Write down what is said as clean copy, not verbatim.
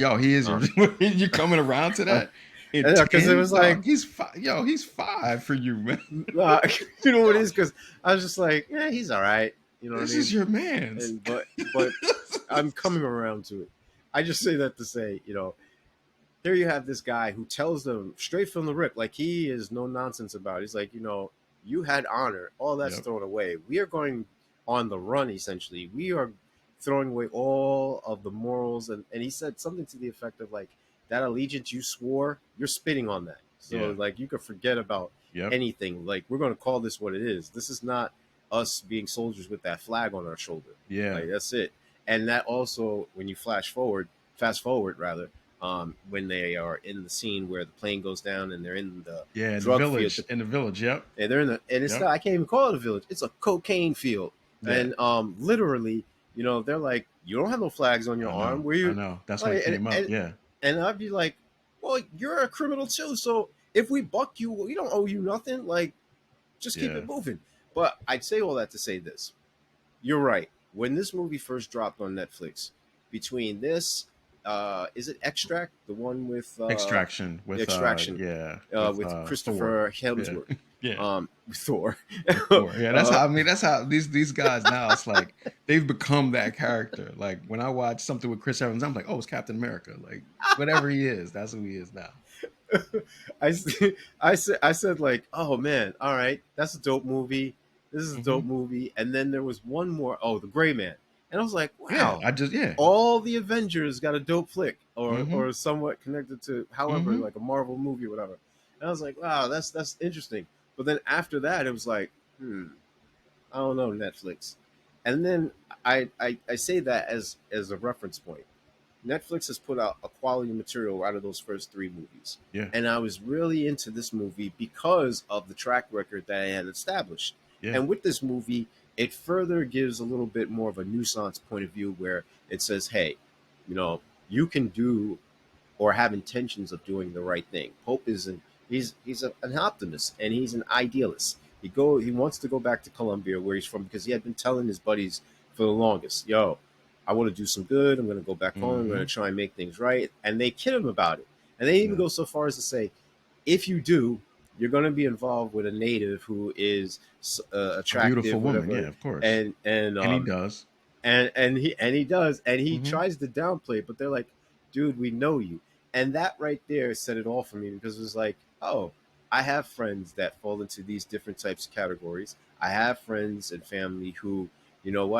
Yo, he is Uh, your. You coming around to uh, that in because it 10, was like, dog? He's five. Yo, he's five for you, man. uh, you know what it is? Because I was just like, yeah, he's all right. You know what I This is mean? your man's. And but I'm coming around to it. I just say that to say, here you have this guy who tells them straight from the rip, like he is no nonsense about it. He's like, you had honor, all that's Yep. thrown away. We are going on the run, essentially. We are throwing away all of the morals. And he said something to the effect of like, that allegiance you swore, you're spitting on that. So Yeah. like you could forget about Yep. anything. Like we're going to call this what it is. This is not us being soldiers with that flag on our shoulder. Yeah. Like that's it. And that also, when you fast forward rather, when they are in the scene where the plane goes down and they're in the Yeah. In the drug field, village. In the village. Yep. and they're in the and it's Yep. not, I can't even call it a village. It's a cocaine field, Yeah. and literally, they're like, you don't have no flags on your I arm. know. Where I you know. That's when it like, came up. and Yeah. and I'd be like, well, you're a criminal too. So if we buck you, we don't owe you nothing. Like, just keep Yeah. it moving. But I'd say all that to say this: you're right. When this movie first dropped on Netflix, between this, is it Extract, the one with Extraction with Extraction, yeah with with Thor. Christopher Yeah. Hemsworth, Yeah. Thor. With Thor. Yeah, that's uh, how I mean that's how these guys now it's like they've become that character. Like when I watch something with Chris Evans, I'm like, oh, it's Captain America. Like whatever he is, that's who he is now. I, I said like, oh man, all right, that's a dope movie. This is a dope Hmm. movie. And then there was one more, oh, the Gray Man, and I was like, Yeah, wow, I just yeah. all the Avengers got a dope flick, or Hmm. somewhat connected to, however, Hmm. like a Marvel movie or whatever. And I was like, wow, that's interesting. But then after that, it was like, I don't know, Netflix. And then I say that as a reference point. Netflix has put out a quality material out of those first three movies. Yeah, And I was really into this movie because of the track record that I had established. yeah. And with this movie, it further gives a little bit more of a nuanced point of view where it says, hey, you can do or have intentions of doing the right thing. Pope is an optimist and he's an idealist. He wants to go back to Colombia where he's from because he had been telling his buddies for the longest, yo, I want to do some good. I'm going to go back home. I'm going to Hmm. try and make things right. And they kid him about it. And they even Yeah. go so far as to say, if you do, you're going to be involved with a native who is A beautiful attractive, woman, whatever. yeah, of course. And he And does. he does, and he Hmm. tries to downplay it, but they're like, dude, we know you. And that right there said it all for me because it was like, oh, I have friends that fall into these different types of categories. I have friends and family who, you know what,